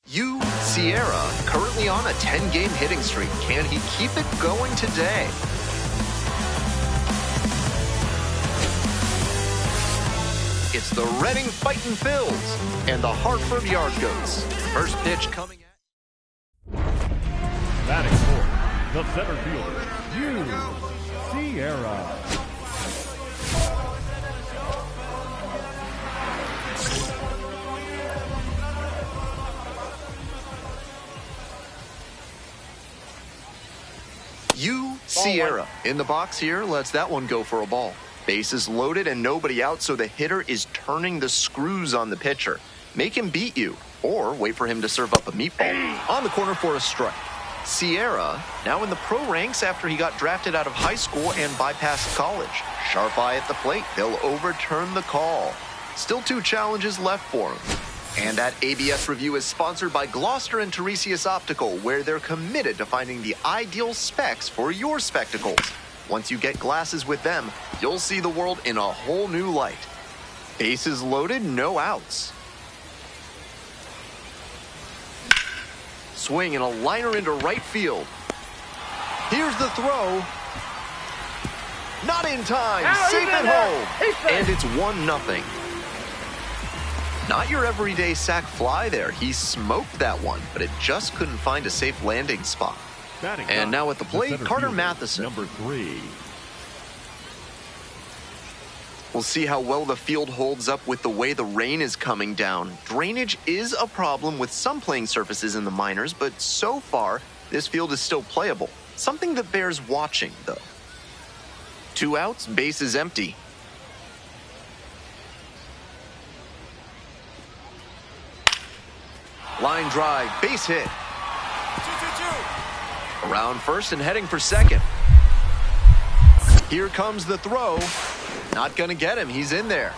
Sierra, currently on a 10-game hitting streak. Can he keep it going today? It's the Reading Fightin' Phils and the Hartford Yard Goats. First pitch coming at... Batting fourth, the center fielder, Sierra. Sierra in the box here, lets that one go for a ball. Bases loaded and nobody out, so the hitter is turning the screws on the pitcher. Make him beat you, or wait for him to serve up a meatball. On the corner for a strike. Sierra, now in the pro ranks after he got drafted out of high school and bypassed college. Sharp eye at the plate, he'll overturn the call. Still 2 challenges left for him. And that ABS review is sponsored by Gloucester and Tiresias Optical, where they're committed to finding the ideal specs for your spectacles. Once you get glasses with them, you'll see the world in a whole new light. Bases loaded, no outs. Swing and a liner into right field. Here's the throw. Not in time, safe at home. And it's 1-0. Not your everyday sac fly there. He smoked that one, but it just couldn't find a safe landing spot. And now at the plate, Carter Matheson. Number 3. We'll see how well the field holds up with the way the rain is coming down. Drainage is a problem with some playing surfaces in the minors, but so far, this field is still playable. Something that bears watching, though. 2 outs, base is empty. Line drive, base hit. Around first and heading for second. Here comes the throw. Not gonna get him, he's in there.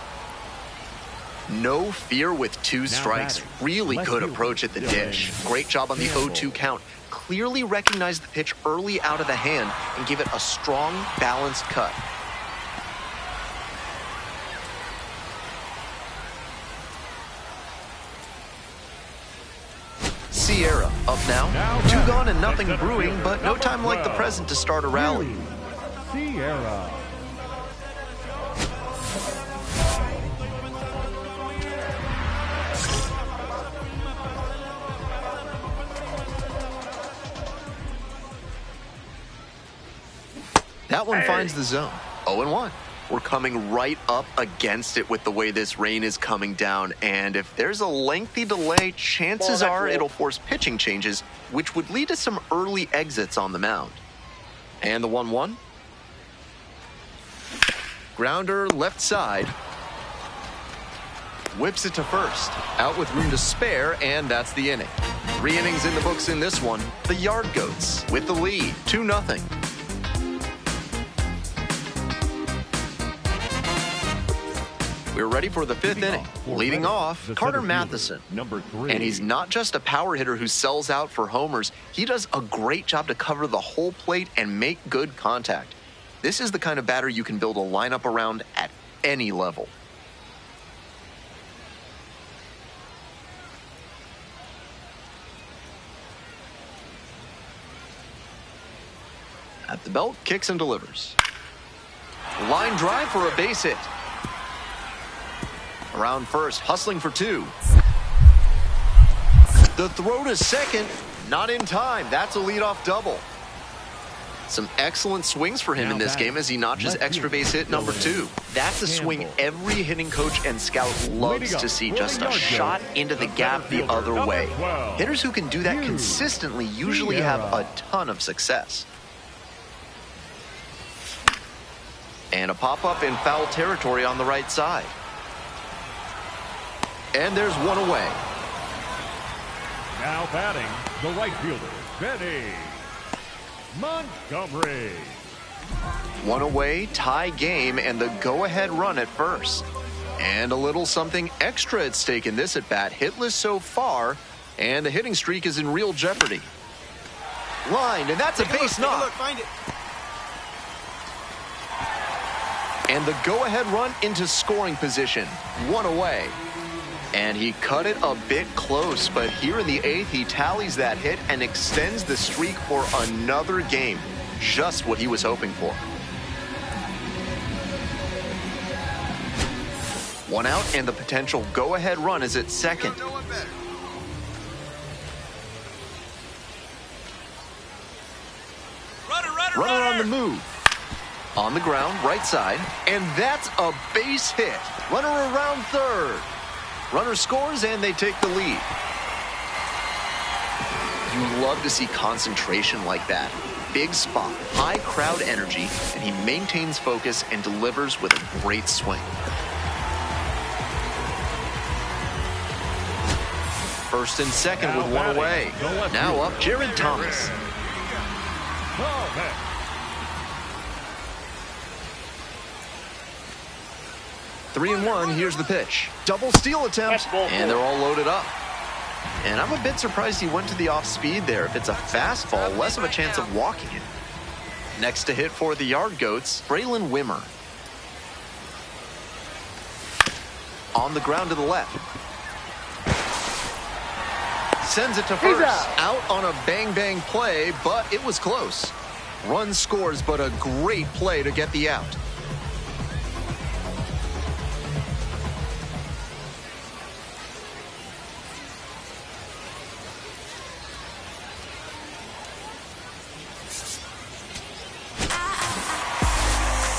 No fear with 2 strikes. Really good approach at the dish. Great job on the 0-2 count. Clearly recognized the pitch early out of the hand and gave it a strong, balanced cut. Sierra up now. 2 gone and nothing brewing, but no time like the present to start a rally. Sierra. That one finds the zone. 0-1. We're coming right up against it with the way this rain is coming down, and if there's a lengthy delay, chances are it'll force pitching changes, which would lead to some early exits on the mound. And the 1-1. Grounder left side. Whips it to first. Out with room to spare, and that's the inning. 3 innings in the books in this one. The Yard Goats with the lead, 2-0. We're ready for the 5th inning. Leading off, Carter Matheson. Number 3. And he's not just a power hitter who sells out for homers. He does a great job to cover the whole plate and make good contact. This is the kind of batter you can build a lineup around at any level. At the belt, kicks and delivers. Line drive for a base hit. Around first, hustling for 2. The throw to second, not in time. That's a leadoff double. Some excellent swings for him in this game as he notches extra base hit number 2. That's a swing every hitting coach and scout loves to see, just a shot into the gap the other way. Hitters who can do that consistently usually have a ton of success. And a pop-up in foul territory on the right side. And there's one away. Now batting, the right fielder, Benny Montgomery. One away, tie game, and the go-ahead run at first. And a little something extra at stake in this at-bat. Hitless so far, and the hitting streak is in real jeopardy. Lined, and that's a base knock. And the go-ahead run into scoring position. One away. And he cut it a bit close, but here in the 8th, he tallies that hit and extends the streak for another game. Just what he was hoping for. One out, and the potential go-ahead run is at second. Runner on the move. On the ground, right side, and that's a base hit. Runner around third. Runner scores, and they take the lead. You love to see concentration like that. Big spot, high crowd energy, and he maintains focus and delivers with a great swing. First and second with one away. Now up, Jared Thomas. 3-1, here's the pitch. Double steal attempt, and they're all loaded up. And I'm a bit surprised he went to the off-speed there. If it's a fastball, less of a chance of walking it. Next to hit for the Yard Goats, Braylon Wimmer. On the ground to the left. Sends it to first. Out on a bang-bang play, but it was close. Run scores, but a great play to get the out.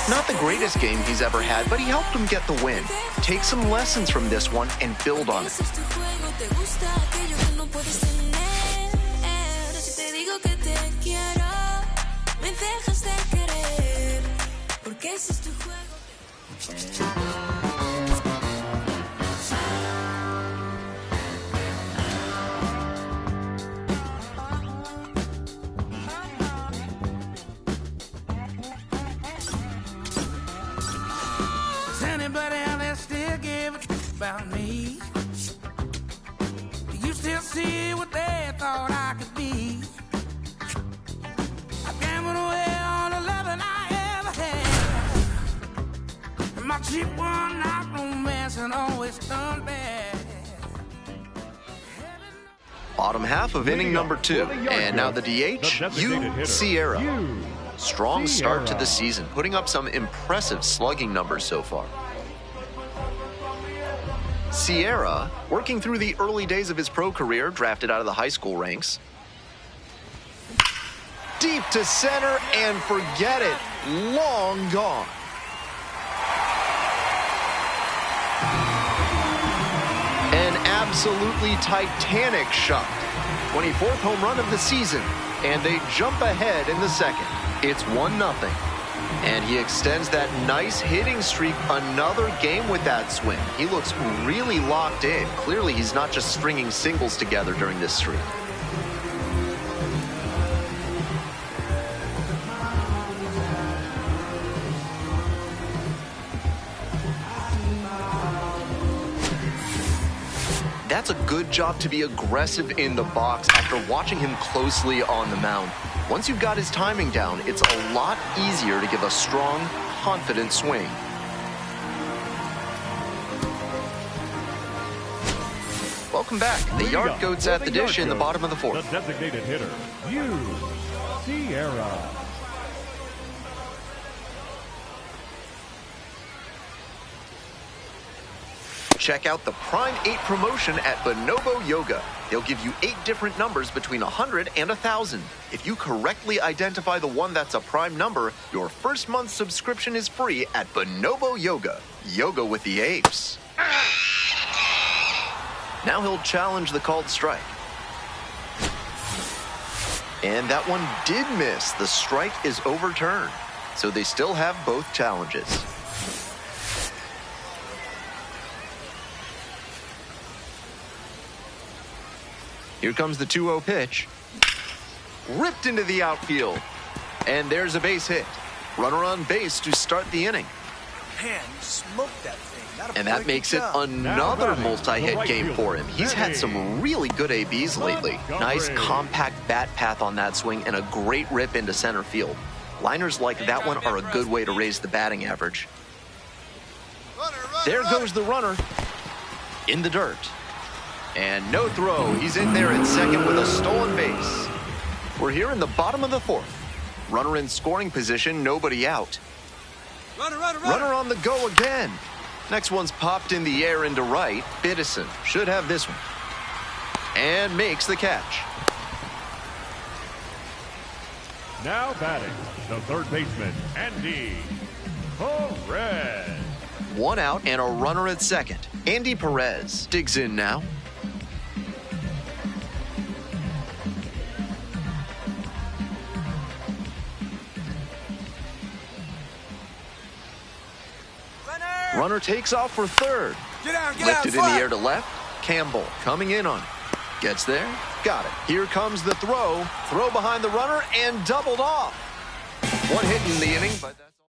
Not the greatest game he's ever had, but he helped him get the win. Take some lessons from this one and build on it. Anybody out there still give a about me? Do you still see what they thought I could be? I gambled away all the loving I ever had. And my cheap one night romance and always turned bad. Bottom half of inning number 2. And now the DH, Sierra. Strong start to the season, putting up some impressive slugging numbers so far. Sierra, working through the early days of his pro career, drafted out of the high school ranks. Deep to center, and forget it, long gone. An absolutely titanic shot. 24th home run of the season, and they jump ahead in the second. It's 1-0. And he extends that nice hitting streak another game with that swing. He looks really locked in. Clearly, he's not just stringing singles together during this streak. That's a good job to be aggressive in the box after watching him closely on the mound. Once you've got his timing down, it's a lot easier to give a strong, confident swing. Welcome back. The Yard Goats at the dish in the bottom of the 4th. The designated hitter, Sierra. Check out the Prime 8 promotion at Bonobo Yoga. They'll give you 8 different numbers between 100 and 1,000. If you correctly identify the one that's a prime number, your first month's subscription is free at Bonobo Yoga. Yoga with the apes. Now he'll challenge the called strike. And that one did miss. The strike is overturned. So they still have both challenges. Here comes the 2-0 pitch. Ripped into the outfield. And there's a base hit. Runner on base to start the inning. Man, you smoked that thing. And that makes it another multi-hit game for him. He's had some really good ABs lately. Nice compact bat path on that swing and a great rip into center field. Liners like that one are a good way to raise the batting average. There goes the runner. in the dirt. And no throw. He's in there at second with a stolen base. We're here in the bottom of the fourth. Runner in scoring position, nobody out. Runner on the go again. Next one's popped in the air into right. Biddison should have this one. And makes the catch. Now batting, the third baseman, Andy Perez. One out and a runner at second. Andy Perez digs in now. Runner takes off for third. Lifted in the air to left. Campbell coming in on it. Gets there. Got it. Here comes the throw. Throw behind the runner and doubled off. One hit in the inning, but that's all.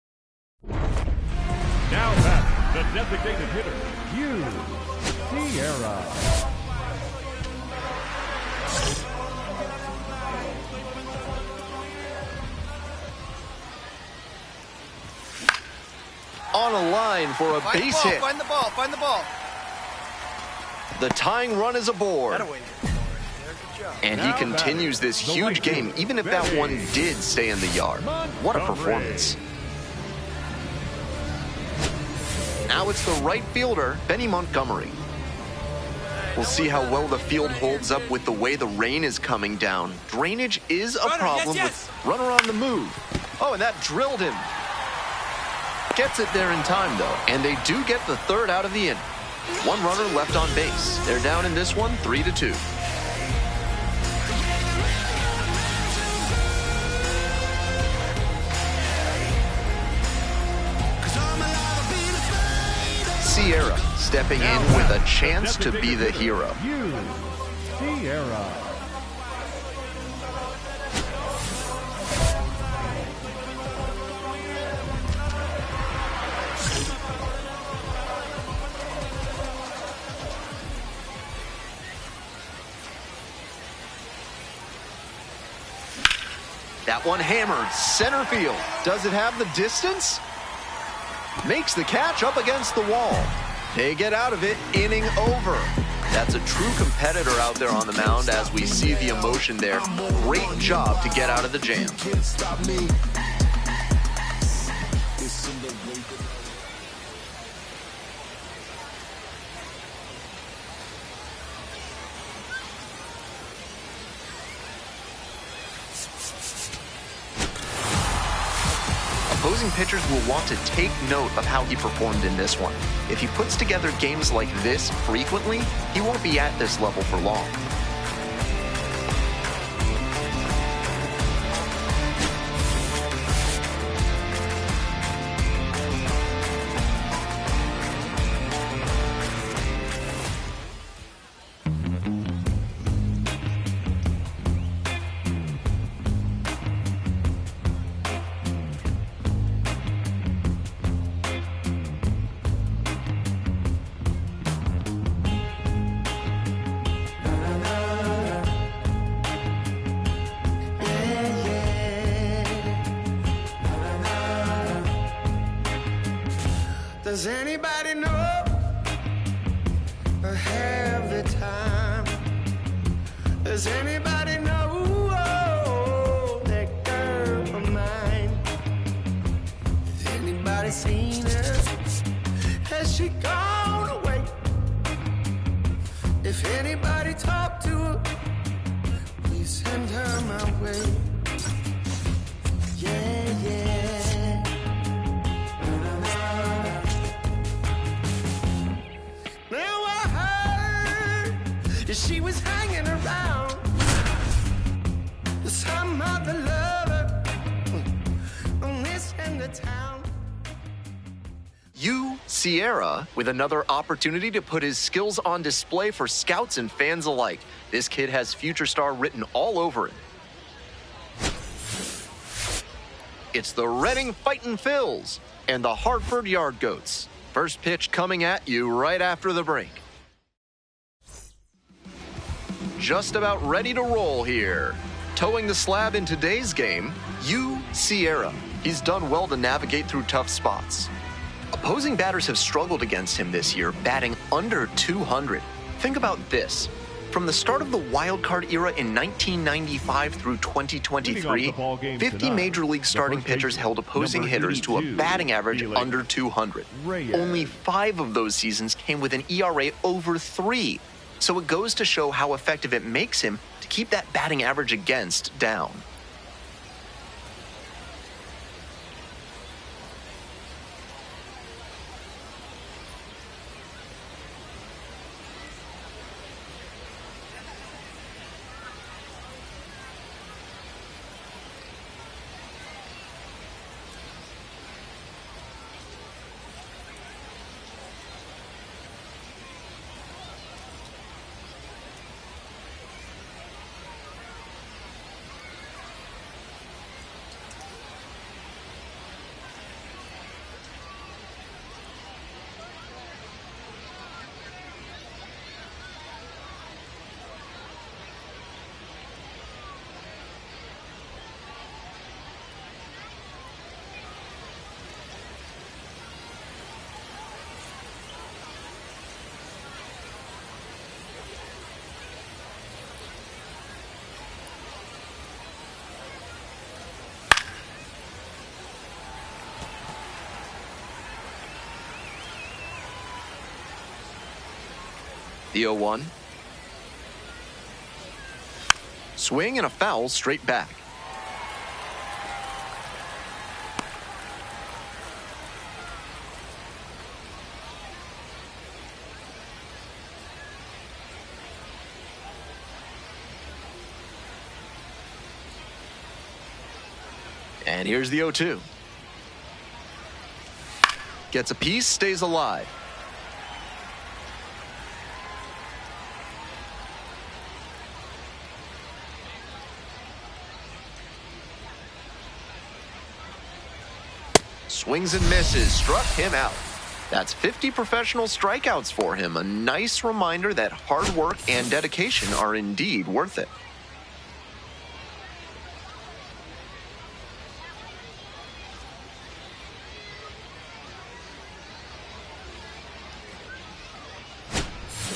Now back, the designated hitter, Sierra. On a line for a base hit. Find the ball. The tying run is aboard. That'll wait. Good job. And he continues this huge game, even if that one did stay in the yard. What a performance. Now it's the right fielder, Benny Montgomery. We'll see how well the field holds up with the way the rain is coming down. Drainage is a problem with runner on the move. Oh, and that drilled him. Gets it there in time, though, and they do get the third out of the inning. One runner left on base. They're down in this one, 3-2. Sierra stepping in with a chance to be the hero. Sierra. That one hammered center field. Does it have the distance? Makes the catch up against the wall. They get out of it, inning over. That's a true competitor out there on the mound as we see the emotion there. Great job to get out of the jam. Opposing pitchers will want to take note of how he performed in this one. If he puts together games like this frequently, he won't be at this level for long. Does anybody know or have the time? Does anybody know that girl of mine? Has anybody seen her? Has she gone away? If anybody talked to her, please send her my way. Yeah, yeah. She was hanging around some other lover on this end of town. Sierra with another opportunity to put his skills on display for scouts and fans alike. This kid has future star written all over it. It's the Reading Fightin' Phils and the Hartford Yard Goats. First pitch coming at you right after the break. Just about ready to roll here. Towing the slab in today's game, Sierra. He's done well to navigate through tough spots. A Opposing batters have struggled against him this year, batting under 200. Think about this. From the start of the wild card era in 1995 through 2023, 50 Major League starting pitchers held opposing hitters to a batting average under 200. Only 5 of those seasons came with an ERA over 3. So it goes to show how effective it makes him to keep that batting average against down. The 0-1. Swing and a foul straight back. And here's the 0-2. Gets a piece, stays alive. Swings and misses, struck him out. That's 50 professional strikeouts for him. A nice reminder that hard work and dedication are indeed worth it.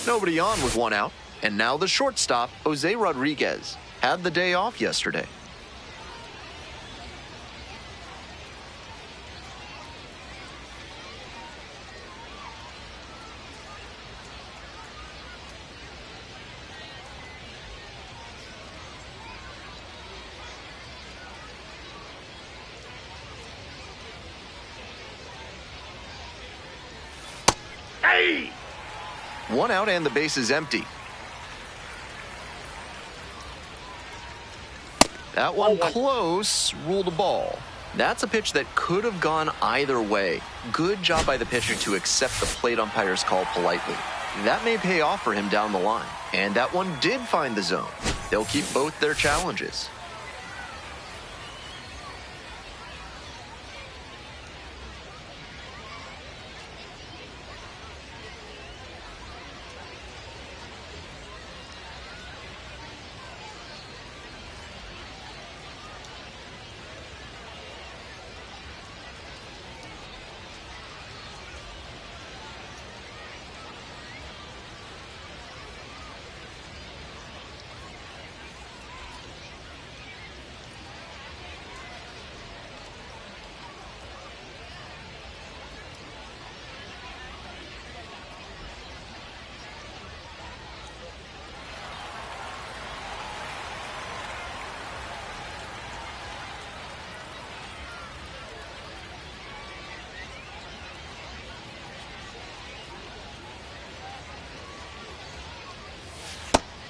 Nobody on with 1 out. And now the shortstop, Jose Rodriguez, had the day off yesterday. Hey! 1 out and the base is empty. That one close, ruled a ball. That's a pitch that could have gone either way. Good job by the pitcher to accept the plate umpire's call politely. That may pay off for him down the line. And that one did find the zone. They'll keep both their challenges.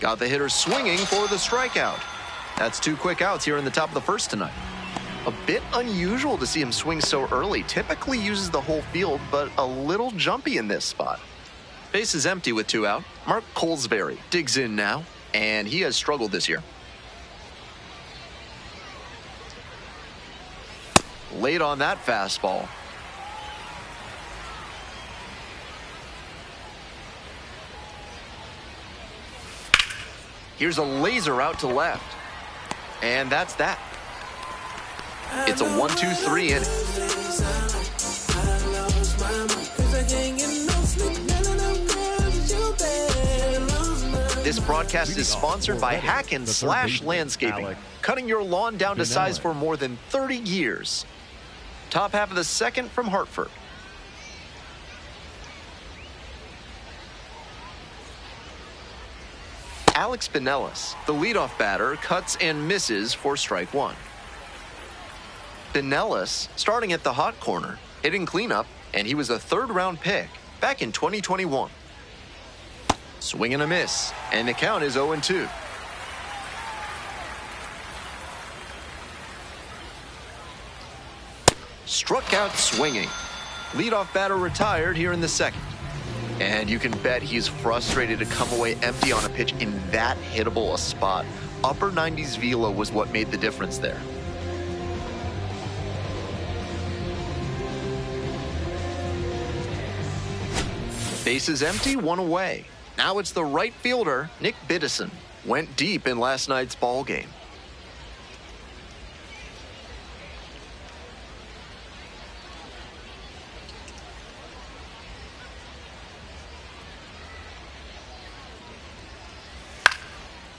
Got the hitter swinging for the strikeout. That's 2 quick outs here in the top of the first tonight. A bit unusual to see him swing so early. Typically uses the whole field, but a little jumpy in this spot. Base is empty with 2 out. Mark Colesbury digs in now, and he has struggled this year. Late on that fastball. Here's a laser out to left. And that's that. It's a 1-2-3 inning. This broadcast is sponsored by Hack and Slash Landscaping, cutting your lawn down to size for more than 30 years. Top half of the second from Hartford. Alex Pinellas, the leadoff batter, cuts and misses for strike one. Pinellas, starting at the hot corner, hitting cleanup, and he was a third-round pick back in 2021. Swing and a miss, and the count is 0-2. Struck out swinging. Leadoff batter retired here in the second. And you can bet he's frustrated to come away empty on a pitch in that hittable a spot. Upper 90s velo was what made the difference there. Bases empty, one away. Now it's the right fielder, Nick Biddison. Went deep in last night's ball game.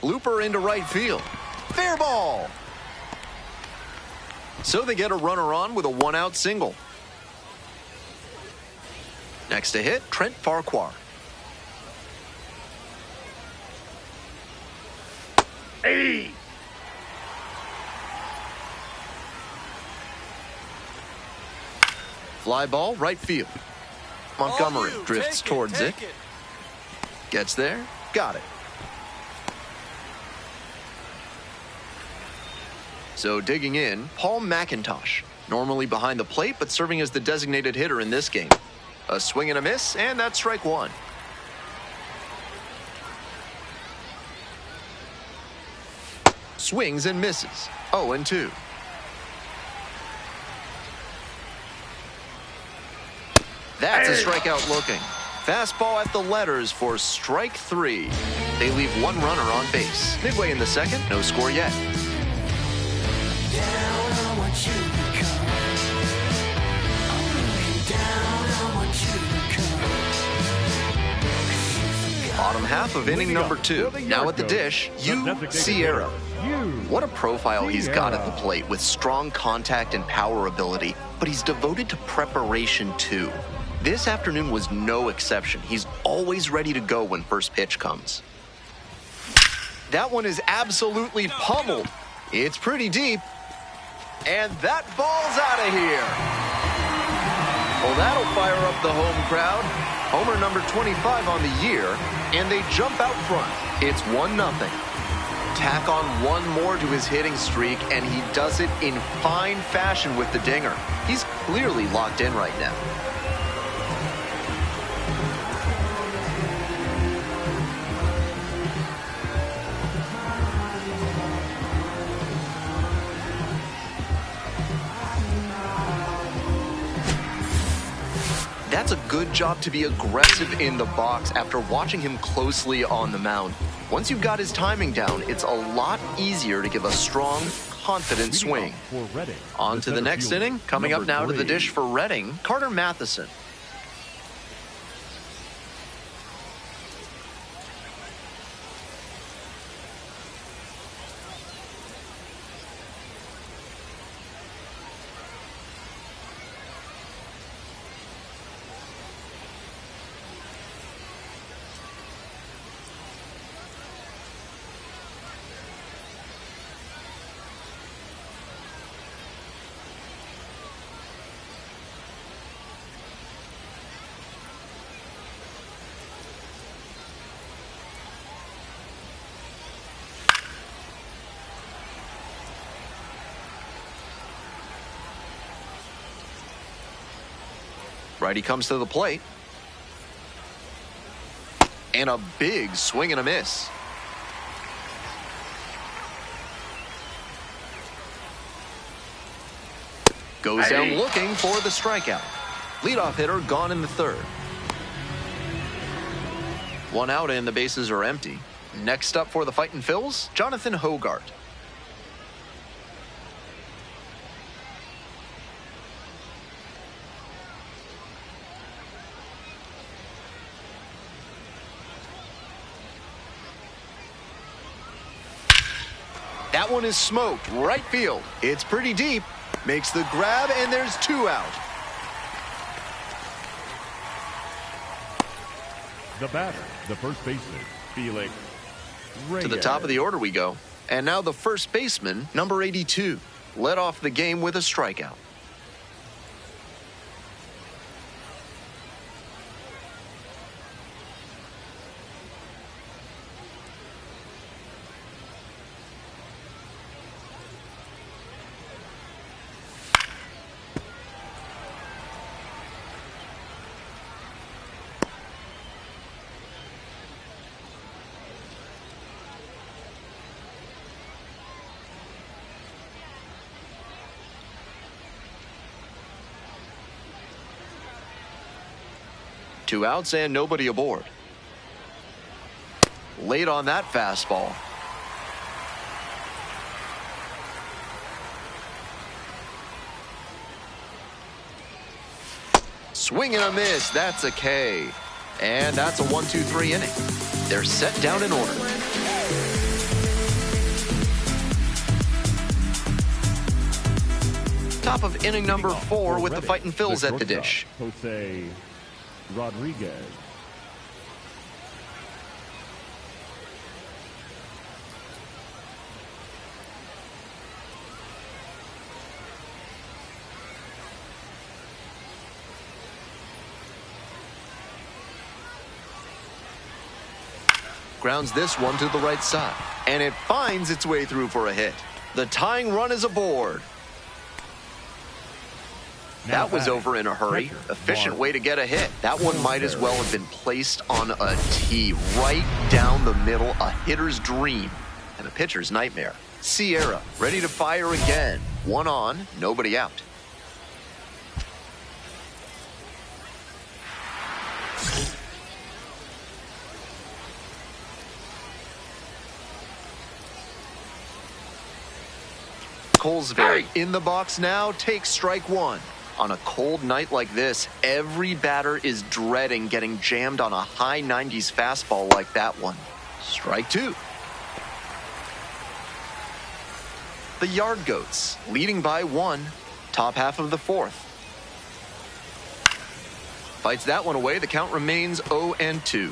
Looper into right field. Fair ball. So they get a runner on with a one-out single. Next to hit, Trent Farquhar. Hey! Fly ball, right field. Montgomery drifts towards it. Gets there, got it. So digging in, Paul McIntosh, normally behind the plate, but serving as the designated hitter in this game. A swing and a miss, and that's strike one. Swings and misses, 0-2. That's a strikeout looking. Fastball at the letters for strike three. They leave one runner on base. Midway in the second, no score yet. Bottom half of inning number two. Now at the dish, Sierra. What a profile he's got at the plate with strong contact and power ability, but he's devoted to preparation too. This afternoon was no exception. He's always ready to go when first pitch comes. That one is absolutely pummeled. It's pretty deep. And that ball's out of here. Well, that'll fire up the home crowd. Homer number 25 on the year, and they jump out front. It's 1-0. Tack on one more to his hitting streak, and he does it in fine fashion with the dinger. He's clearly locked in right now. That's a good job to be aggressive in the box after watching him closely on the mound. Once you've got his timing down, it's a lot easier to give a strong, confident swing. On to the next inning. Coming up now to the dish for Reading, Carter Matheson. Righty comes to the plate. And a big swing and a miss. Goes down looking for the strikeout. Leadoff hitter gone in the third. One out and the bases are empty. Next up for the Fightin' Phils, Jonathan Hogart. That one is smoked. Right field. It's pretty deep. Makes the grab, and there's 2 out. The batter, the first baseman, Felix Reyes. To the top of the order we go. And now the first baseman, number 82, led off the game with a strikeout. Two outs and nobody aboard. Late on that fastball. Swing and a miss. That's a K. And that's a 1-2-3 inning. They're set down in order. Top of inning number 4 with the fighting Phils at the dish. Jose Rodriguez. Grounds this one to the right side, and it finds its way through for a hit. The tying run is aboard. That was over in a hurry. Efficient way to get a hit. That one might as well have been placed on a tee right down the middle. A hitter's dream and a pitcher's nightmare. Sierra ready to fire again. One on, nobody out. Colesberry in the box now, takes strike 1. On a cold night like this, every batter is dreading getting jammed on a high 90s fastball like that one. Strike 2. The Yard Goats leading by 1, top half of the 4th. Fights that one away. The count remains 0-2.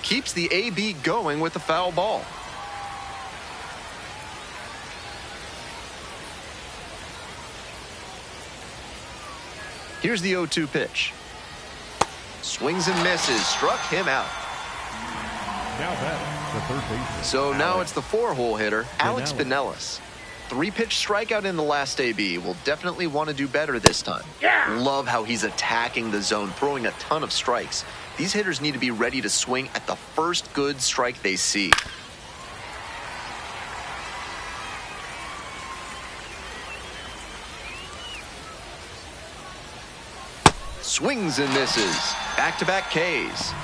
Keeps the AB going with the foul ball. Here's the 0-2 pitch. Swings and misses. Struck him out. Now batting, the third baseman. So now it's the 4-hole hitter, Alex Pinellas. 3-pitch strikeout in the last AB. Will definitely want to do better this time. Yeah. Love how he's attacking the zone, throwing a ton of strikes. These hitters need to be ready to swing at the first good strike they see. Swings and misses. Back-to-back Ks.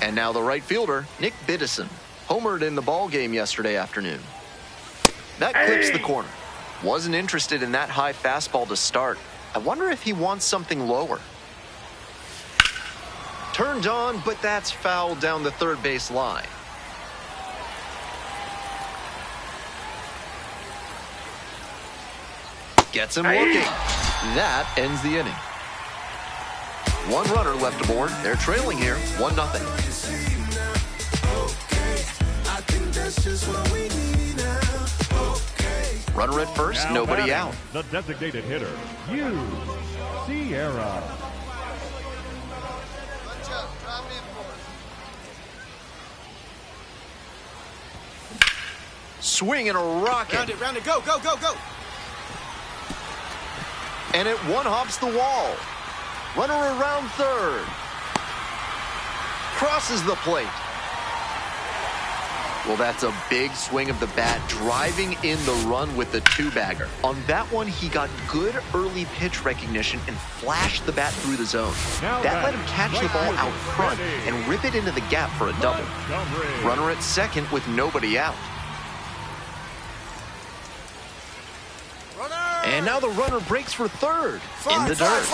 And now the right fielder, Nick Biddison. Homered in the ball game yesterday afternoon. That clips the corner. Wasn't interested in that high fastball to start. I wonder if he wants something lower. Turned on, but that's fouled down the third base line. Gets him looking. That ends the inning. One runner left aboard. They're trailing here, 1-0. Runner at first, Now nobody batting, out. The designated hitter, Sierra. Swing and a rocket. Round it, go, go, go, go. And it one-hops the wall. Runner around third. Crosses the plate. Well, that's a big swing of the bat, driving in the run with the 2-bagger. On that one, he got good early pitch recognition and flashed the bat through the zone. That let him catch the ball out front and rip it into the gap for a double. Runner at second with nobody out. And now the runner breaks for third. In the dirt.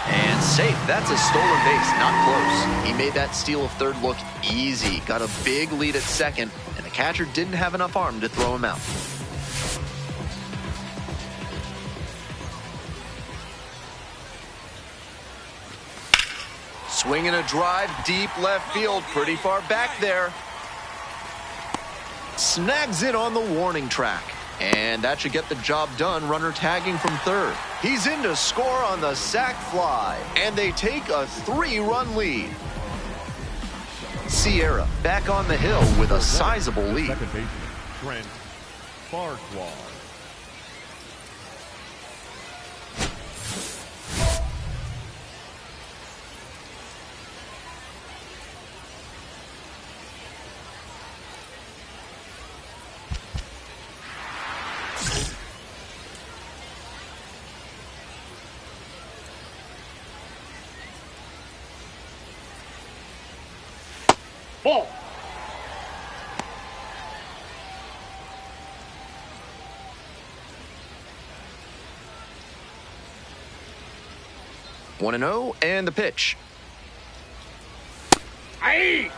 And safe. That's a stolen base. Not close. He made that steal of third look easy. Got a big lead at second, and the catcher didn't have enough arm to throw him out. Swinging a drive, deep left field, pretty far back there. Snags it on the warning track. And that should get the job done. Runner tagging from third. He's in to score on the sac fly. And they take a 3-run lead. Sierra back on the hill with a sizable lead. Second baseman, Trent Farquhar. Ball. One and 0, and the pitch. Aye.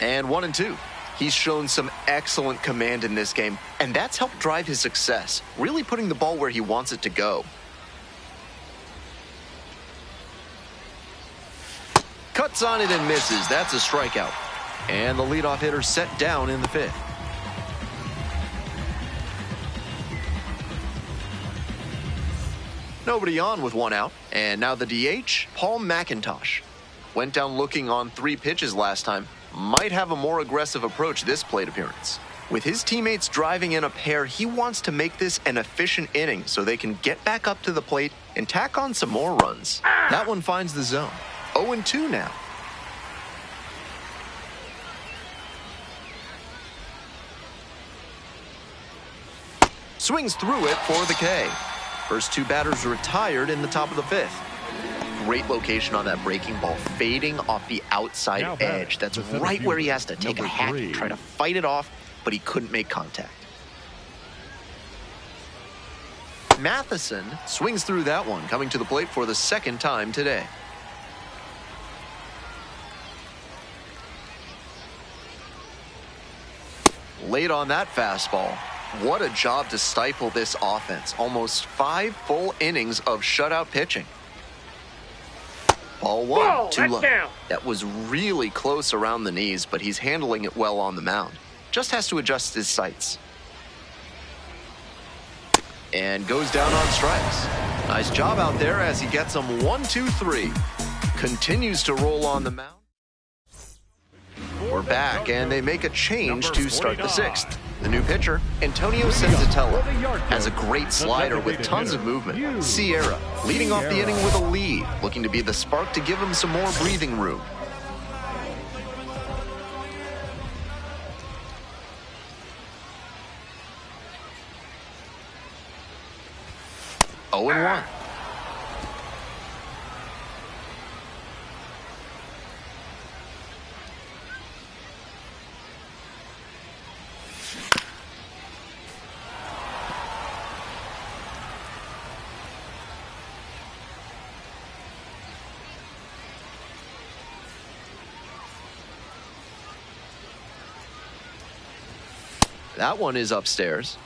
And 1 and 2. He's shown some excellent command in this game, and that's helped drive his success, really putting the ball where he wants it to go. Cuts on it and misses. That's a strikeout. And the leadoff hitter set down in the fifth. Nobody on with 1 out, and now the DH, Paul McIntosh. Went down looking on 3 pitches last time. Might have a more aggressive approach this plate appearance. With his teammates driving in a pair, he wants to make this an efficient inning so they can get back up to the plate and tack on some more runs. That one finds the zone. 0-2 now. Swings through it for the K. First 2 batters retired in the top of the fifth. Great location on that breaking ball, fading off the outside edge. That's right where he has to take a hack and try to fight it off, but he couldn't make contact. Matheson swings through that one, coming to the plate for the second time today. Late on that fastball. What a job to stifle this offense. Almost 5 full innings of shutout pitching. Ball 1, too low. That was really close around the knees, but he's handling it well on the mound. Just has to adjust his sights. And goes down on strikes. Nice job out there as he gets them 1, 2, 3. Continues to roll on the mound. We're back, and they make a change to start the 6th. The new pitcher, Antonio Senzatella, has a great slider with tons of movement. Sierra leading off the inning with a lead, looking to be the spark to give him some more breathing room. Oh and 1. That one is upstairs.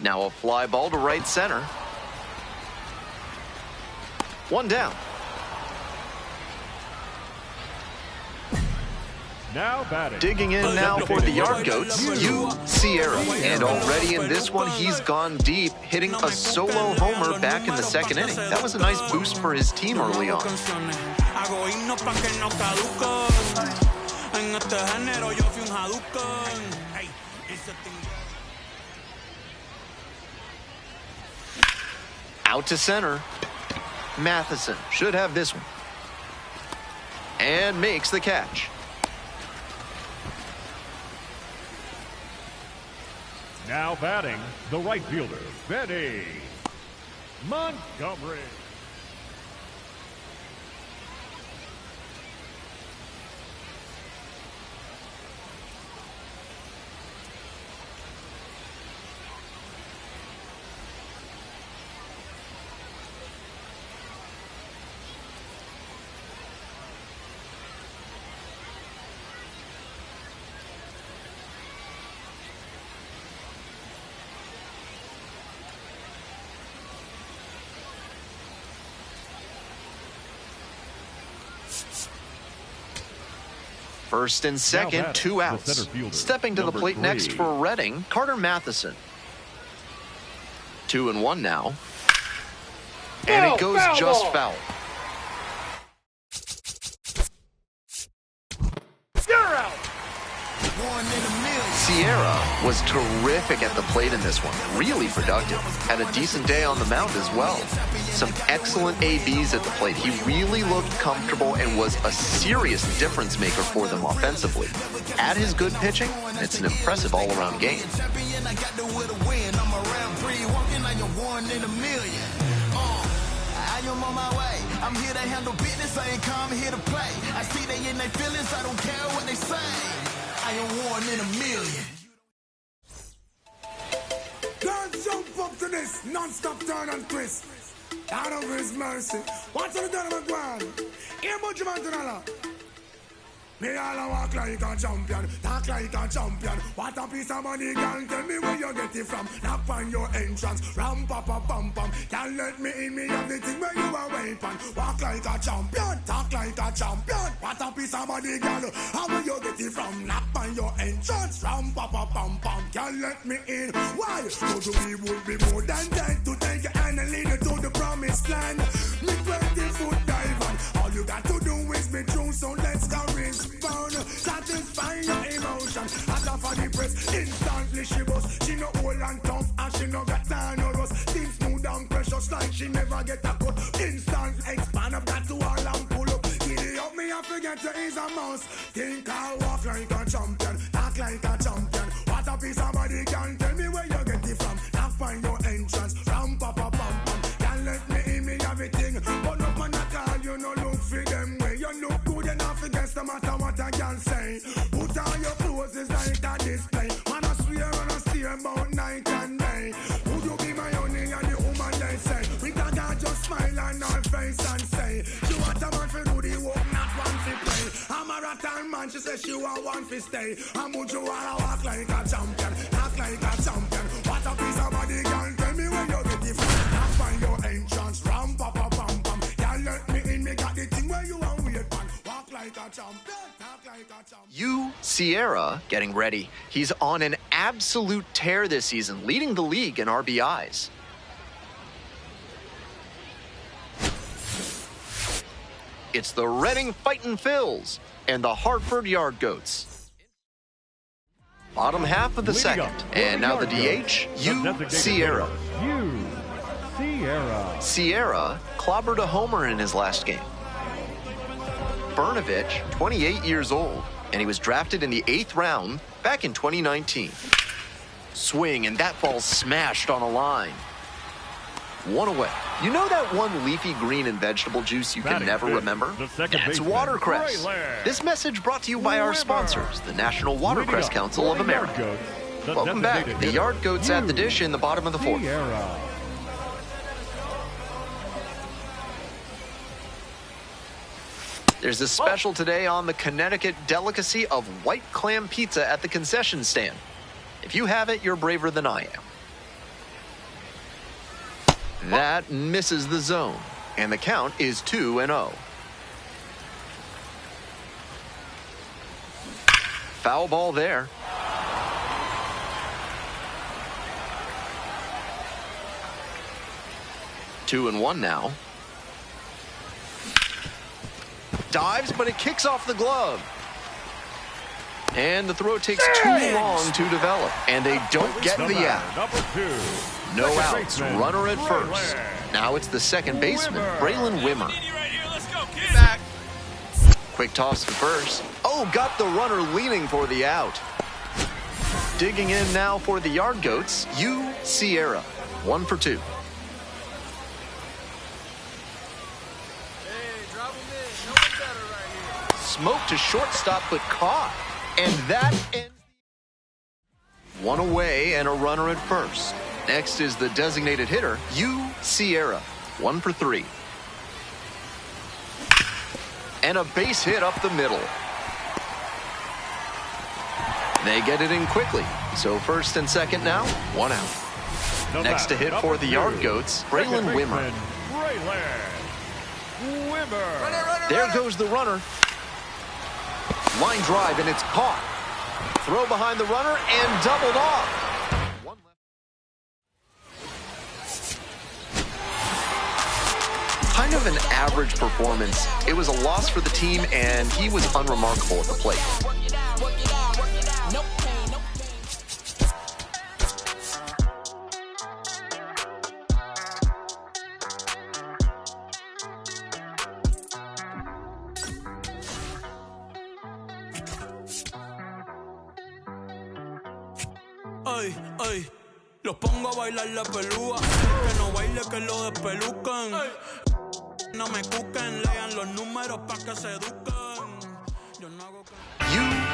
Now a fly ball to right center. 1 down. Now batting. Digging in now for the Yard Goats, Sierra. And already in this one, he's gone deep, hitting a solo homer back in the second inning. That was a nice boost for his team early on. Out to center. Matheson should have this one. And makes the catch. Now batting, the right fielder, Benny Montgomery. First and second, batting, 2 outs. the center fielder, Stepping to the number plate 3. next for Reading, Carter Matheson. 2-1 now. And it goes just foul. Sierra was terrific at the plate in this one. Really productive. Had a decent day on the mound as well. Some excellent ABs at the plate. He really looked comfortable and was a serious difference maker for them offensively. Add his good pitching, it's an impressive all-around game. I'm on my way. I'm here to handle business. I ain't come here to play. I see they in their feelings. I don't care what they say. I am 1 in a million. Girls jump up to this non-stop turn and twist. Out of his mercy. What's on the done of ground? Here much man to know. Me all walk like a champion, talk like a champion. What a piece of money, girl, tell me where you get it from. Knock on your entrance, ram pa pa pam pam. Can't let me in, me have the thing where you are waiting. Walk like a champion, talk like a champion. What a piece of money, girl, how will you get it from? Knock on your entrance, ram pa pa pam pam. Can't let me in, why? So to me would be more than dead to take your hand and lead you to the promised land. Me 20-foot dive on, all you got to do is be true, so let's go rinse. Satisfy your emotion. As a for the press, instantly she bust. She no old and tough, and she no got time no rust. Things smooth and precious like she never get a cut. Instant expand up that to all and pull up. Giddy up me, I forget you is a mouse. Think I walk like a champion, talk like a champion. What a piece of body, can tell me where you get it from. Knock find your entrance, ram pa pa pam pam. Can't let me in, me everything. But no man at all, you no look for them way. You look good enough against the matter what I can say. Put on your clothes, it's like a display. Man, I swear and I steer about night and day. Would you be my honey and the woman they say? We can just smile on her face and say, she want a man for do the work, not one for play. I'm a rattan man, she says she want one for stay. And would you wanna walk like a champion, act like a champion? What a piece of body, girl, tell me where you get it from. Not find your entrance, ram pa pa pam pam. Can't let me in, me got the thing where you want weird man. Walk like a champion. Sierra getting ready. He's on an absolute tear this season, leading the league in RBIs. It's the Reading Fightin' Phils and the Hartford Yard Goats. Bottom half of the second, and now the DH, Sierra. Sierra clobbered a homer in his last game. Brnovich, 28 years old, and he was drafted in the 8th round back in 2019. Swing, and that ball smashed on a line. 1 away. You know that one leafy green and vegetable juice you can never remember? That's watercress. This message brought to you by our sponsors, the National Watercress Council of America. Welcome back. The Yard Goats at the dish in the bottom of the 4th. There's a special today on the Connecticut delicacy of white clam pizza at the concession stand. If you have it, you're braver than I am. That misses the zone, and the count is 2-0. Foul ball there. Two and one now. Dives, but it kicks off the glove. And the throw takes too long to develop, and they don't get the out. No outs, runner at first. Now it's the second baseman, Braylon Wimmer. Back. Quick toss to first. Oh, got the runner leaning for the out. Digging in now for the Yard Goats, Sierra. 1 for 2. Smoke to shortstop, but caught. And that ends. One away and a runner at first. Next is the designated hitter, Sierra. 1 for 3. And a base hit up the middle. They get it in quickly. So first and second now, 1 out. Next to hit for the Yard Goats, Braylon Wimmer. There goes the runner. Line drive, and it's caught. Throw behind the runner and doubled off. Kind of an average performance. It was a loss for the team, and he was unremarkable at the plate. Ay, ay, los pongo a bailar la pelúa. Que no baile, que lo despelucan. No me cuquen, lean los números pa' que se eduquen.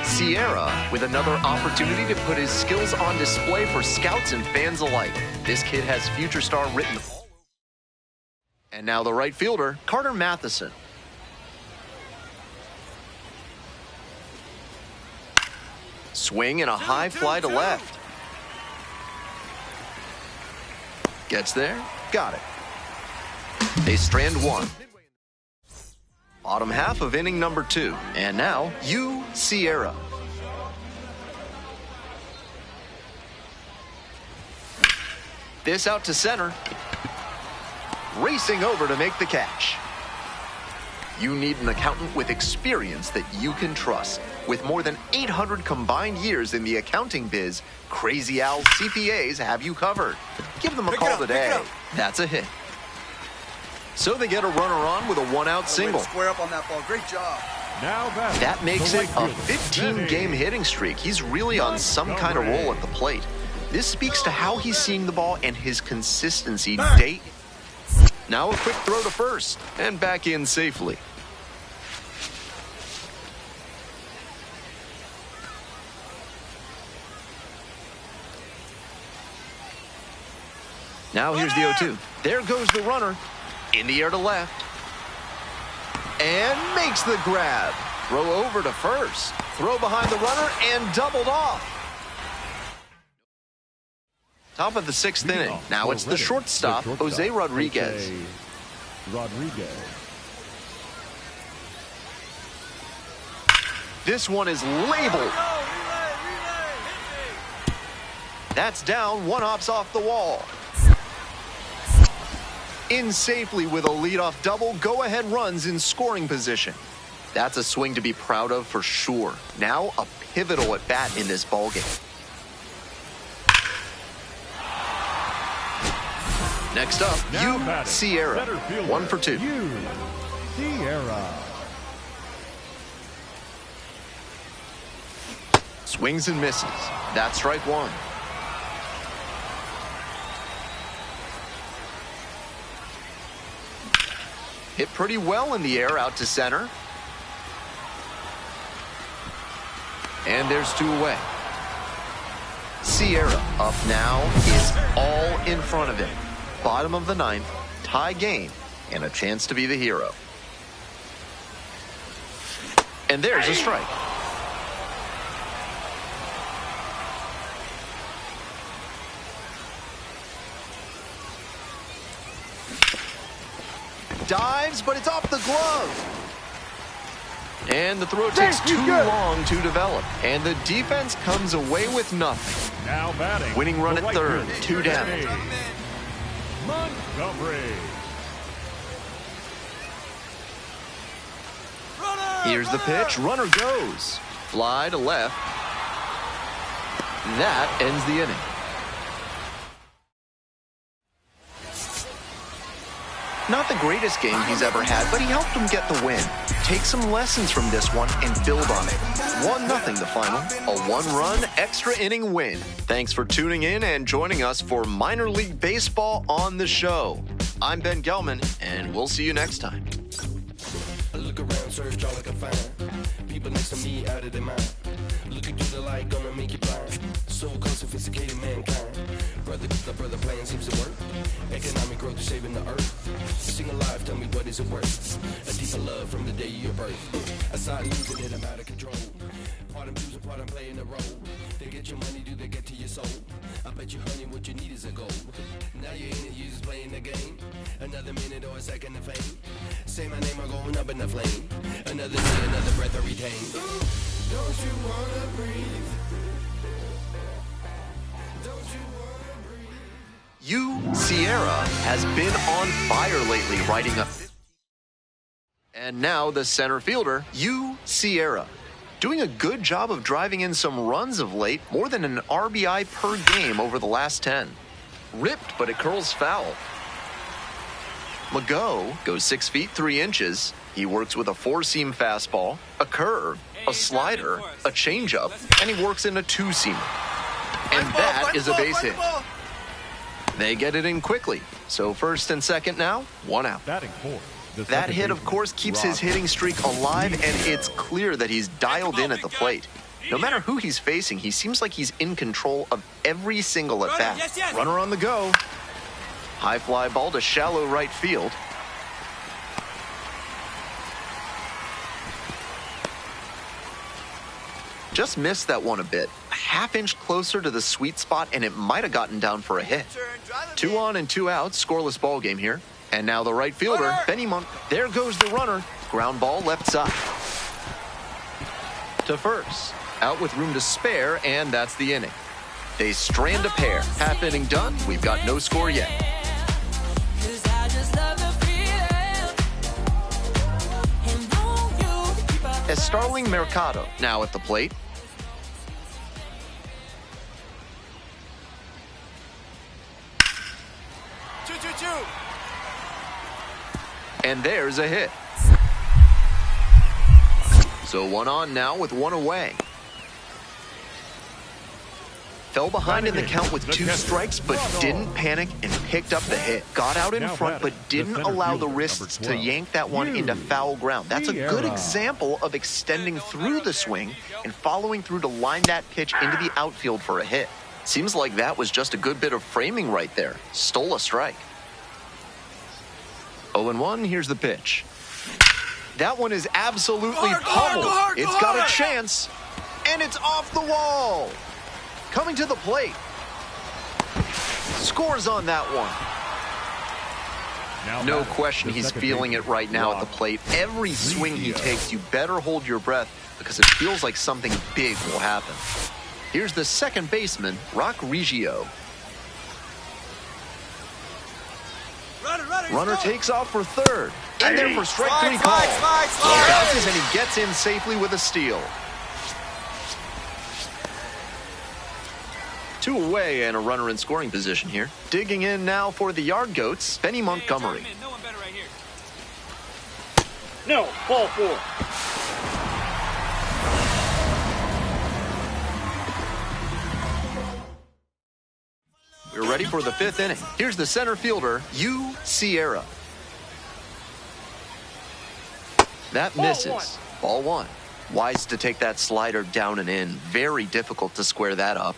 Sierra with another opportunity to put his skills on display for scouts and fans alike. This kid has future star written all over. And now the right fielder, Carter Matheson. Swing and a high fly to left. Gets there, got it. They strand one. Bottom half of inning number 2. And now, Sierra. This out to center. Racing over to make the catch. You need an accountant with experience that you can trust. With more than 800 combined years in the accounting biz, Crazy Al CPAs have you covered. Give them a call today. That's a hit. So they get a runner on with a 1-out single. Square up on that ball. Great job. Now that makes it a 15-game hitting streak. He's really on some kind of roll at the plate. This speaks to how he's seeing the ball and his consistency day. Now a quick throw to first and back in safely. Now here's the 0-2. There goes the runner. In the air to left. And makes the grab. Throw over to first. Throw behind the runner and doubled off. Top of the 6th inning. Now it's the shortstop, Jose Rodriguez. This one is labeled. That's down. One hops off the wall. In safely with a leadoff double, go-ahead runs in scoring position. That's a swing to be proud of for sure. Now a pivotal at bat in this ballgame. Next up, Sierra. 1 for 2. Sierra. Swings and misses. That's strike 1. Hit pretty well in the air out to center. And there's 2 away. Sierra up now is all in front of him. Bottom of the 9th, tie game, and a chance to be the hero. And there's a strike. Dives, but it's off the glove. And the throw takes too long to develop. And the defense comes away with nothing. Now batting. Winning run at third, 2 down. Montgomery. Here's the pitch. Runner goes. Fly to left. That ends the inning. Not the greatest game he's ever had, but he helped him get the win. take some lessons from this one and build on it. 1-0 the final, a 1-run extra inning win. Thanks for tuning in and joining us for Minor League Baseball on the show. I'm Ben Gelman, and we'll see you next time. I look around, search all I can find. People next to me out of their mind. Looking through the light, gonna make you blind. So called sophisticated mankind. Brother plan seems to work. Economic growth is saving the earth. Sing alive, tell me what is it worth? A deeper love from the day of your birth. I started losing it, I'm out of control. Part I'm choosing, part I'm playing the role. They get your money, do they get to your soul? I bet you, honey, what you need is a goal. Now you ain't it, you just playing the game. Another minute or a second of fame. Say my name, I'm going up in the flame. Another day, another breath I retain. Don't you wanna breathe? Don't you wanna breathe? You, Sierra, has been on fire lately, riding up. And now the center fielder, you, Sierra. Doing a good job of driving in some runs of late, more than an RBI per game over the last 10. Ripped, but it curls foul. Mago goes 6 feet 3 inches. He works with a 4-seam fastball, a curve, a slider, a changeup, and he works in a 2-seamer. And that is a base hit. They get it in quickly. So first and second now, 1 out. Batting fourth. That hit, of course, keeps his hitting streak alive, and it's clear that he's dialed in at the plate. No matter who he's facing, he seems like he's in control of every single at-bat. Runner on the go. High fly ball to shallow right field. Just missed that one a bit. A half-inch closer to the sweet spot, and it might have gotten down for a hit. 2 on and 2 out, scoreless ball game here. And now the right fielder, Benny Monk. There goes the runner. Ground ball left side. To first. Out with room to spare, and that's the inning. They strand a pair. Half inning done. We've got no score yet. As Starling Mercado now at the plate. And there's a hit. So 1 on now with 1 away. Fell behind in the count with 2 strikes, but didn't panic and picked up the hit. Got out in front, but didn't allow the wrists to yank that one into foul ground. That's a good example of extending through the swing and following through to line that pitch into the outfield for a hit. Seems like that was just a good bit of framing right there. Stole a strike. 0-1, here's the pitch. That one is absolutely pummeled. It's got a chance, and it's off the wall. Coming to the plate. Scores on that one. No question he's feeling it right now at the plate. Every swing he takes, you better hold your breath because it feels like something big will happen. Here's the second baseman, Rock Reggio. Runner takes off for third. In there for strike 3 call. Bounces and he gets in safely with a steal. 2 away and a runner in scoring position here. Digging in now for the Yard Goats, Benny Montgomery. No, ball 4. We're ready for the 5th inning. Here's the center fielder, you, Sierra. That misses. Ball 1. Wise to take that slider down and in. Very difficult to square that up.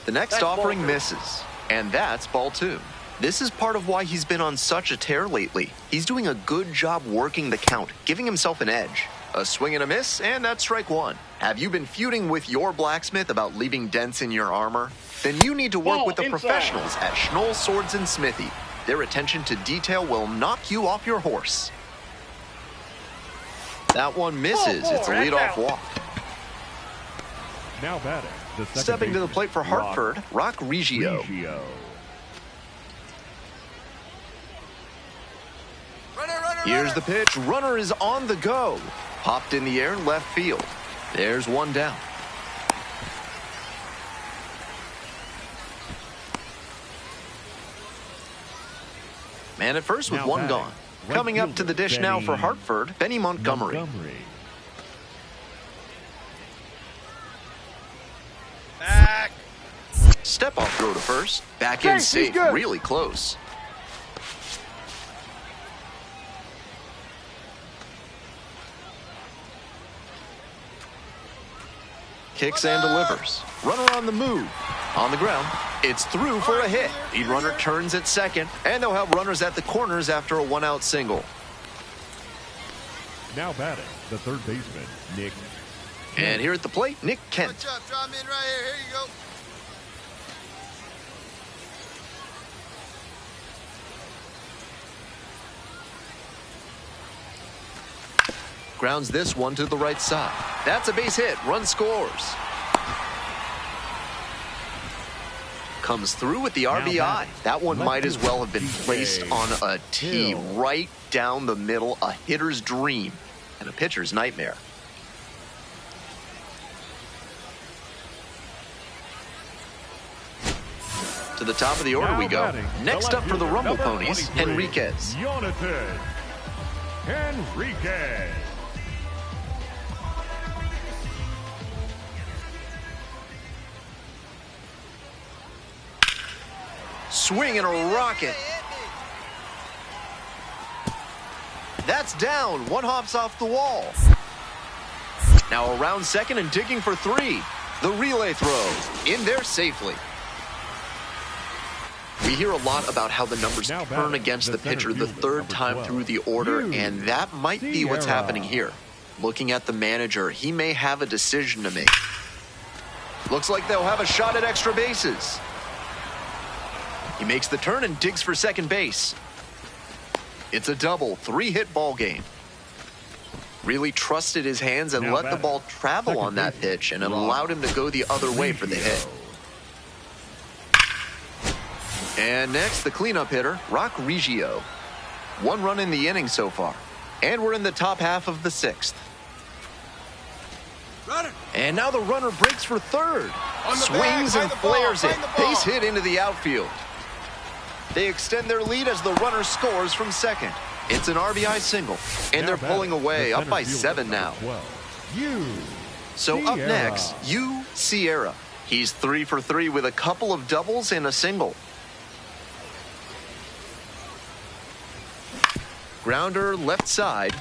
The next offering misses. And that's ball 2. This is part of why he's been on such a tear lately. He's doing a good job working the count, giving himself an edge. A swing and a miss, and that's strike 1. Have you been feuding with your blacksmith about leaving dents in your armor? Then you need to work with the professionals at Schnoll Swords and Smithy. Their attention to detail will knock you off your horse. That one misses. It's a leadoff walk. Now batting. Stepping to the plate for Hartford, Rock Reggio. Here's the pitch. Runner is on the go. Popped in the air in left field. There's 1 down. And at first with one gone. Coming up to the dish now for Hartford, Benny Montgomery. Back. Step off throw to first. Back in safe, really close. Kicks and delivers. Runner on the move. On the ground. It's through for a hit. Lead runner turns at second, and they'll have runners at the corners after a one-out single. Now batting, the third baseman, Nick. And here at the plate, Nick Kent. Watch up, draw him in right here. Here you go. Grounds this one to the right side. That's a base hit. Run scores. Comes through with the RBI. That one might as well have been placed on a tee right down the middle. A hitter's dream and a pitcher's nightmare. To the top of the order we go. Next up for the Rumble Ponies, Henriquez. Jonathan Henriquez. Swing and a rocket. That's down. One hops off the wall. Now around second and digging for three. The relay throw. In there safely. We hear a lot about how the numbers turn against the pitcher the third time through the order, and that might be what's happening here. Looking at the manager, he may have a decision to make. Looks like they'll have a shot at extra bases. He makes the turn and digs for second base. It's a double, three-hit ball game. Really trusted his hands and let the ball travel on that pitch, and it allowed him to go the other way for the hit. And next, the cleanup hitter, Rock Reggio. One run in the inning so far. And we're in the top half of the sixth. And now the runner breaks for third. Swings and flares it. Base hit into the outfield. They extend their lead as the runner scores from second. It's an RBI single, and they're pulling away, up by 7 now. So up next, Sierra. He's 3 for 3 with a couple of doubles and a single. Grounder left side.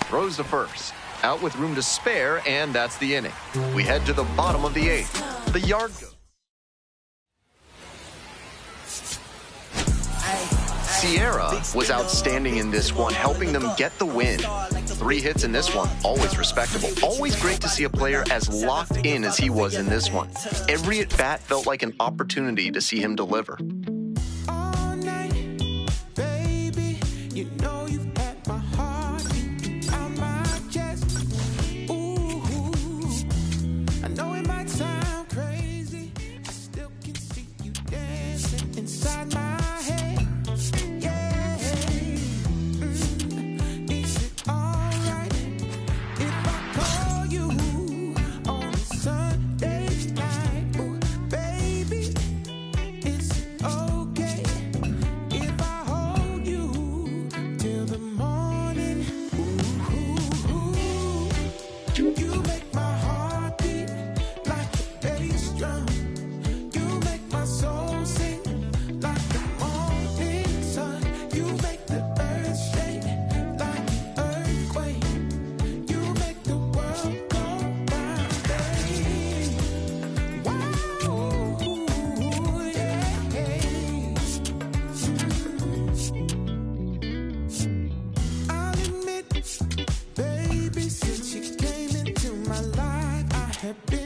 Throws to first. Out with room to spare, and that's the inning. We head to the bottom of the 8th. The yard goes. Sierra was outstanding in this one, helping them get the win. 3 hits in this one, always respectable. Always great to see a player as locked in as he was in this one. Every at-bat felt like an opportunity to see him deliver. All night, baby, you know you've had my heart out my chest. Ooh, I know it might sound crazy. I still can see you dancing inside my head. Baby, since you came into my life, I have been